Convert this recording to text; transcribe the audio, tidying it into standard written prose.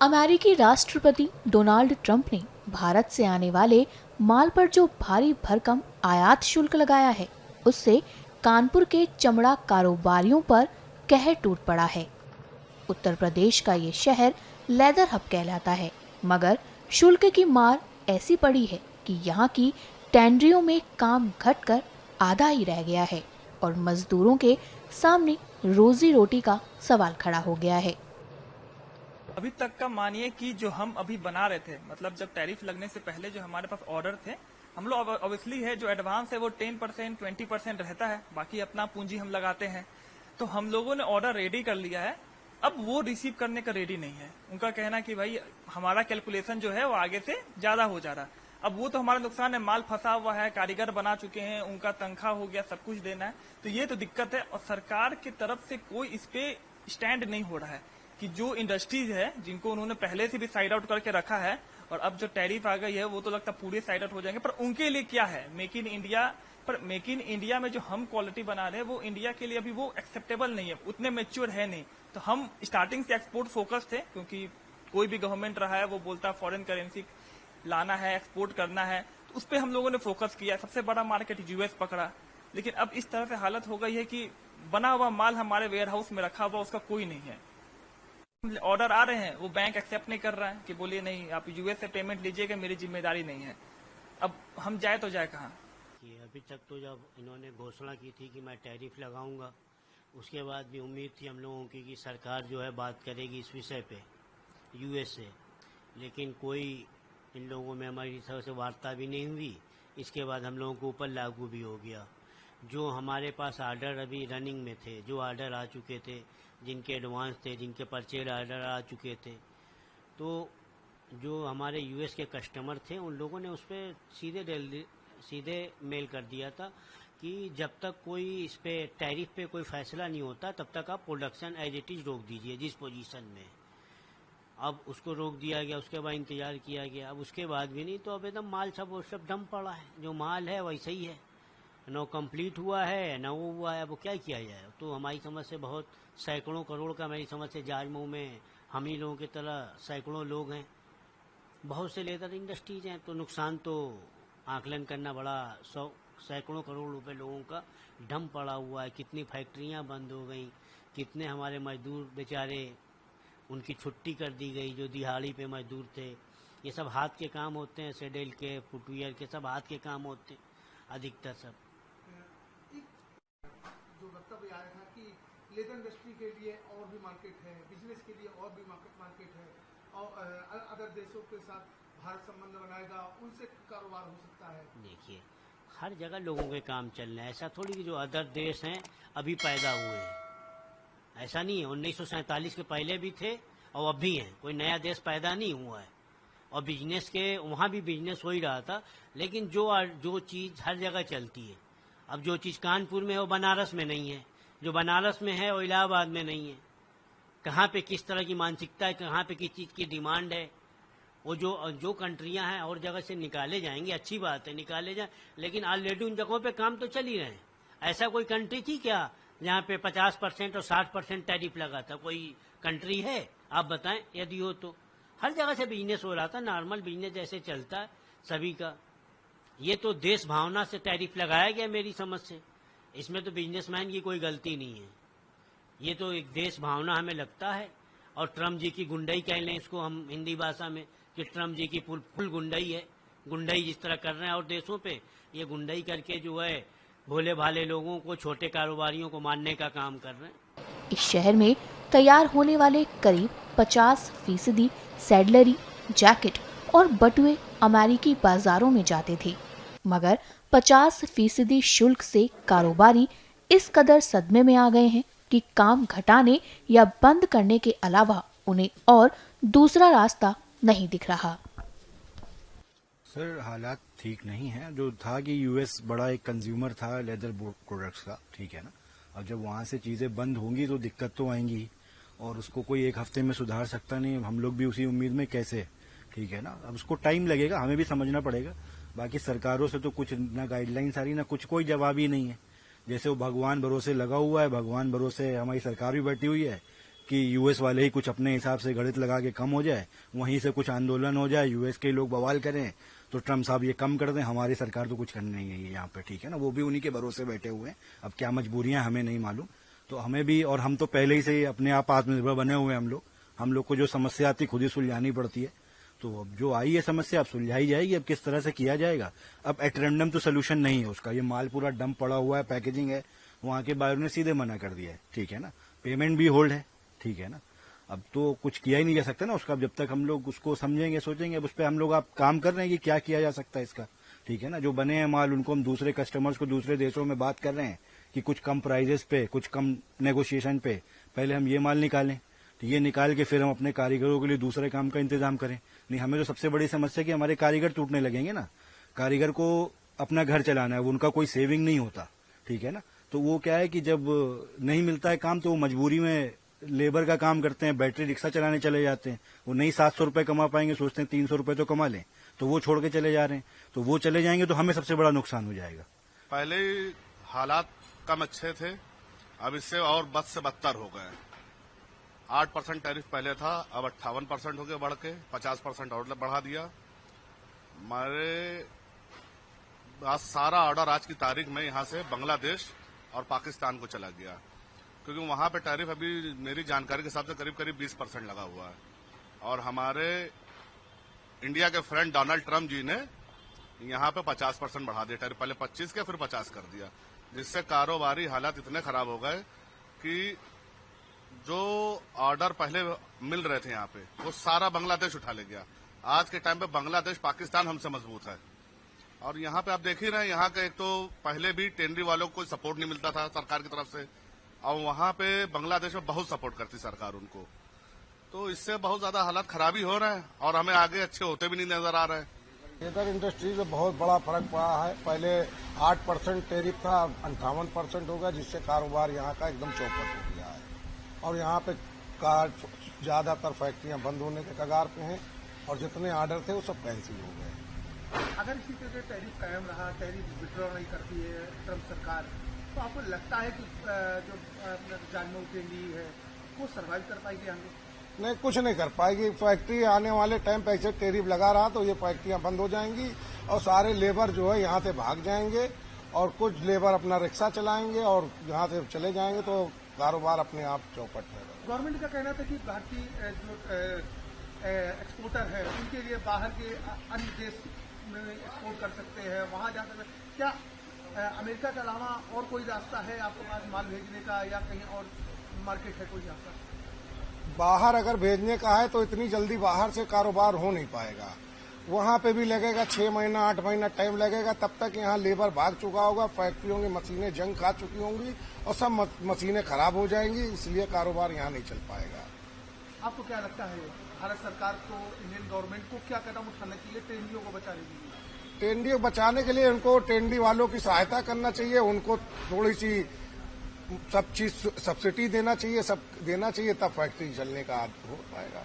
अमेरिकी राष्ट्रपति Donald Trump ने भारत से आने वाले माल पर जो भारी भरकम आयात शुल्क लगाया है, उससे कानपुर के चमड़ा कारोबारियों पर कहर टूट पड़ा है। उत्तर प्रदेश का ये शहर लेदर हब कहलाता है, मगर शुल्क की मार ऐसी पड़ी है कि यहाँ की टैंडरियों में काम घटकर आधा ही रह गया है और मजदूरों के सामने रोजी रोटी का सवाल खड़ा हो गया है। अभी तक का मानिए कि जो हम अभी बना रहे थे, मतलब जब टैरिफ लगने से पहले जो हमारे पास ऑर्डर थे, हम लोग ऑब्वियसली है जो एडवांस है वो 10% 20% रहता है, बाकी अपना पूंजी हम लगाते हैं। तो हम लोगों ने ऑर्डर रेडी कर लिया है, अब वो रिसीव करने का रेडी नहीं है। उनका कहना कि भाई हमारा कैलकुलेशन जो है वो आगे से ज्यादा हो जा रहा है। अब वो तो हमारा नुकसान है, माल फंसा हुआ है, कारीगर बना चुके हैं, उनका तनख्वाह हो गया, सब कुछ देना है, तो ये तो दिक्कत है। और सरकार की तरफ से कोई इस पे स्टैंड नहीं हो रहा है कि जो इंडस्ट्रीज है जिनको उन्होंने पहले से भी साइड आउट करके रखा है और अब जो टैरिफ आ गई है वो तो लगता है पूरे साइड आउट हो जाएंगे, पर उनके लिए क्या है मेक इन इंडिया। पर मेक इन इंडिया में जो हम क्वालिटी बना रहे हैं वो इंडिया के लिए अभी वो एक्सेप्टेबल नहीं है, उतने मेच्योर है नहीं। तो हम स्टार्टिंग से एक्सपोर्ट फोकस थे, क्योंकि कोई भी गवर्नमेंट रहा है वो बोलता है फॉरेन करेंसी लाना है, एक्सपोर्ट करना है, तो उस पर हम लोगों ने फोकस किया। सबसे बड़ा मार्केट यूएस पकड़ा, लेकिन अब इस तरह से हालत हो गई है कि बना हुआ माल हमारे वेयर हाउस में रखा हुआ उसका कोई नहीं है। ऑर्डर आ रहे हैं वो बैंक एक्सेप्ट नहीं कर रहा है कि बोलिए नहीं आप यूएस से पेमेंट लीजिएगा, मेरी जिम्मेदारी नहीं है। अब हम जाए तो जाए कहाँ। अभी तक तो जब इन्होंने घोषणा की थी कि मैं टैरिफ लगाऊंगा, उसके बाद भी उम्मीद थी हम लोगों की कि सरकार जो है बात करेगी इस विषय पे यूएस से, लेकिन कोई इन लोगों में हमारी तरफ से वार्ता भी नहीं हुई। इसके बाद हम लोगों के ऊपर लागू भी हो गया। जो हमारे पास आर्डर अभी रनिंग में थे, जो आर्डर आ चुके थे, जिनके एडवांस थे, जिनके परचेज आर्डर आ चुके थे, तो जो हमारे यूएस के कस्टमर थे उन लोगों ने उस पर सीधे मेल कर दिया था कि जब तक कोई इस पे टैरिफ पे कोई फैसला नहीं होता तब तक आप प्रोडक्शन एज इट इज रोक दीजिए जिस पोजीशन में। अब उसको रोक दिया गया, उसके बाद इंतजार किया गया, अब उसके बाद भी नहीं, तो अब एकदम माल सब डम पड़ा है। जो माल है वैसे ही है, न कंप्लीट हुआ है न वो हुआ है। अब क्या किया जाए। तो हमारी समझ से बहुत सैकड़ों करोड़ का मेरी समझ से जाजमऊ में हम ही लोगों की तरह सैकड़ों लोग हैं, बहुत से लेदर इंडस्ट्रीज हैं, तो नुकसान तो आकलन करना बड़ा सैकड़ों करोड़ रुपए लोगों का डम पड़ा हुआ है। कितनी फैक्ट्रियां बंद हो गई, कितने हमारे मजदूर बेचारे उनकी छुट्टी कर दी गई, जो दिहाड़ी पे मजदूर थे। ये सब हाथ के काम होते हैं, सेडेल के, फुटवियर के, सब हाथ के काम होते हैं अधिकतर सब। जो वक्तव्य आया था कि लेदर इंडस्ट्री के लिए और भी मार्केट है, बिजनेस के लिए और भी मार्केट है, और अदर देशों के साथ भारत संबंध बनाएगा, उनसे कारोबार हो सकता है। देखिए हर जगह लोगों के काम चल रहे हैं, ऐसा थोड़ी कि जो अदर देश हैं अभी पैदा हुए हैं, ऐसा नहीं है। 1947 के पहले भी थे और अब भी हैं, कोई नया देश पैदा नहीं हुआ है। और बिजनेस के वहाँ भी बिजनेस हो ही रहा था, लेकिन जो चीज़ हर जगह चलती है, अब जो चीज़ कानपुर में है वो बनारस में नहीं है, जो बनारस में है वो इलाहाबाद में नहीं है। कहाँ पे किस तरह की मानसिकता है, कहाँ पे किस चीज़ की डिमांड है, वो जो कंट्रियां हैं और जगह से निकाले जाएंगे, अच्छी बात है निकाले जाए, लेकिन ऑलरेडी उन जगहों पे काम तो चल ही रहे हैं। ऐसा कोई कंट्री थी क्या जहाँ पे 50% और 60% टैरिफ लगा था? कोई कंट्री है आप बताएं? यदि हो तो हर जगह से बिजनेस हो रहा था, नॉर्मल बिजनेस जैसे चलता है सभी का। ये तो देश भावना से टैरिफ लगाया गया मेरी समझ से, इसमें तो बिजनेसमैन की कोई गलती नहीं है। ये तो एक देश भावना हमें लगता है, और ट्रम्प जी की गुंडई कह लें इसको हम हिंदी भाषा में, कि ट्रम्प जी की फुल गुंडई है। गुंडई जिस तरह कर रहे हैं और देशों पे, ये गुंडई करके जो है भोले भाले लोगों को, छोटे कारोबारियों को मारने का काम कर रहे हैं। इस शहर में तैयार होने वाले करीब 50% सैडलरी, जैकेट और बटुए अमेरिकी बाजारों में जाते थे, मगर 50% शुल्क से कारोबारी इस कदर सदमे में आ गए हैं कि काम घटाने या बंद करने के अलावा उन्हें और दूसरा रास्ता नहीं दिख रहा। सर हालात ठीक नहीं है। जो था कि यूएस बड़ा एक कंज्यूमर था लेदर प्रोडक्ट्स का, ठीक है ना। अब जब वहां से चीजें बंद होंगी तो दिक्कत तो आएंगी, और उसको कोई एक हफ्ते में सुधार सकता नहीं। हम लोग भी उसी उम्मीद में कैसे, ठीक है ना। अब उसको टाइम लगेगा, हमें भी समझना पड़ेगा। बाकी सरकारों से तो कुछ ना गाइडलाइंस आ रही, ना कुछ, कोई जवाब ही नहीं है। जैसे वो भगवान भरोसे लगा हुआ है, भगवान भरोसे हमारी सरकार भी बैठी हुई है कि यूएस वाले ही कुछ अपने हिसाब से गणित लगा के कम हो जाए, वहीं से कुछ आंदोलन हो जाए, यूएस के लोग बवाल करें तो ट्रम्प साहब ये कम कर दें, हमारी सरकार तो कुछ करनी नहीं है यहाँ पे, ठीक है ना। वो भी उन्हीं के भरोसे बैठे हुए हैं, अब क्या मजबूरियां हमें नहीं मालूम। तो हमें भी, और हम तो पहले ही से अपने आप आत्मनिर्भर बने हुए हैं हम लोग को जो समस्या आती खुद ही सुलझानी पड़ती है। तो अब जो आई है समस्या अब सुलझाई जाएगी, अब किस तरह से किया जाएगा। अब एट रैंडम तो सोल्यूशन नहीं है उसका, ये माल पूरा डंप पड़ा हुआ है, पैकेजिंग है, वहां के बायरों ने सीधे मना कर दिया है, ठीक है ना। पेमेंट भी होल्ड है, ठीक है ना। अब तो कुछ किया ही नहीं जा सकता ना उसका, जब तक हम लोग उसको समझेंगे सोचेंगे। अब उस पर हम लोग आप काम कर रहे हैं कि क्या किया जा सकता है इसका, ठीक है ना। जो बने हैं माल उनको हम दूसरे कस्टमर्स को दूसरे देशों में बात कर रहे हैं कि कुछ कम प्राइजेस पे, कुछ कम नेगोशिएशन पे पहले हम ये माल निकालें, तो ये निकाल के फिर हम अपने कारीगरों के लिए दूसरे काम का इंतजाम करें। नहीं, हमें तो सबसे बड़ी समस्या कि हमारे कारीगर टूटने लगेंगे ना। कारीगर को अपना घर चलाना है, उनका कोई सेविंग नहीं होता, ठीक है ना। तो वो क्या है कि जब नहीं मिलता है काम तो वो मजबूरी में लेबर का काम करते हैं, बैटरी रिक्शा चलाने चले जाते हैं। वो नहीं 700 रुपए कमा पाएंगे, सोचते हैं 300 रुपए तो कमा लें, तो वो छोड़ के चले जा रहे हैं। तो वो चले जाएंगे तो हमें सबसे बड़ा नुकसान हो जाएगा। पहले हालात कम अच्छे थे, अब इससे और बद से बदतर हो गए। 8% टैरिफ पहले था, अब 58% हो गया, बढ़ के 50% और बढ़ा दिया। हमारे आज सारा ऑर्डर आज की तारीख में यहां से बांग्लादेश और पाकिस्तान को चला गया, क्योंकि वहां पे टैरिफ अभी मेरी जानकारी के हिसाब से करीब करीब 20% लगा हुआ है। और हमारे इंडिया के फ्रेंड डोनाल्ड ट्रम्प जी ने यहां पे 50% बढ़ा दिया टैरिफ, पहले 25 के फिर 50 कर दिया, जिससे कारोबारी हालात इतने खराब हो गए कि जो ऑर्डर पहले मिल रहे थे यहाँ पे वो सारा बांग्लादेश उठा ले गया। आज के टाइम पे बांग्लादेश पाकिस्तान हमसे मजबूत है। और यहाँ पे आप देख ही रहे हैं, यहाँ का एक तो पहले भी टेंडरी वालों को कोई सपोर्ट नहीं मिलता था सरकार की तरफ से, और वहां पे बांग्लादेश में बहुत सपोर्ट करती सरकार उनको। तो इससे बहुत ज्यादा हालात खराबी हो रहे हैं और हमें आगे अच्छे होते भी नहीं नजर आ रहे हैं। लेदर इंडस्ट्री में बहुत बड़ा फर्क पड़ा है। पहले 8% टैरिफ था, 58% हो गया, जिससे कारोबार यहाँ का एकदम चौपट हो गया है। और यहाँ पे ज्यादातर फैक्ट्रियां बंद होने के कगार पे हैं और जितने ऑर्डर थे वो सब कैंसिल हो गए। अगर इसी तरह टैरिफ कायम रहा, टैरिफ विड्रॉ नहीं करती है ट्रम्प सरकार, तो आपको लगता है कि जो जानवर टेंडी है वो सर्वाइव कर पाएगी आगे? नहीं, कुछ नहीं कर पाएगी। फैक्ट्री आने वाले टाइम पे ऐसे टैरिफ लगा रहा तो ये फैक्ट्रियां बंद हो जाएंगी और सारे लेबर जो है यहाँ से भाग जाएंगे और कुछ लेबर अपना रिक्शा चलाएंगे और यहाँ से चले जाएंगे, तो कारोबार अपने आप चौपट है। गवर्नमेंट का कहना था कि भारतीय जो एक्सपोर्टर है उनके लिए बाहर के अन्य देश में एक्सपोर्ट कर सकते हैं, वहां जा सकते हैं। क्या अमेरिका के अलावा और कोई रास्ता है आपके पास माल भेजने का, या कहीं और मार्केट है कोई रास्ता? बाहर अगर भेजने का है तो इतनी जल्दी बाहर से कारोबार हो नहीं पाएगा। वहां पे भी लगेगा 6 महीना 8 महीना टाइम लगेगा। तब तक यहाँ लेबर भाग चुका होगा, फैक्ट्रियों की मशीनें जंग खा चुकी होंगी और सब मशीनें खराब हो जाएंगी, इसलिए कारोबार यहाँ नहीं चल पाएगा। आपको क्या लगता है भारत सरकार को, इंडियन गवर्नमेंट को क्या कदम उठाना चाहिए टेंडियों को बचाने के लिए? टेंडी बचाने के लिए उनको टेंडी वालों की सहायता करना चाहिए, उनको थोड़ी सी सब चीज सब्सिडी देना चाहिए, सब देना चाहिए, तब फैक्ट्री चलने का हो पाएगा।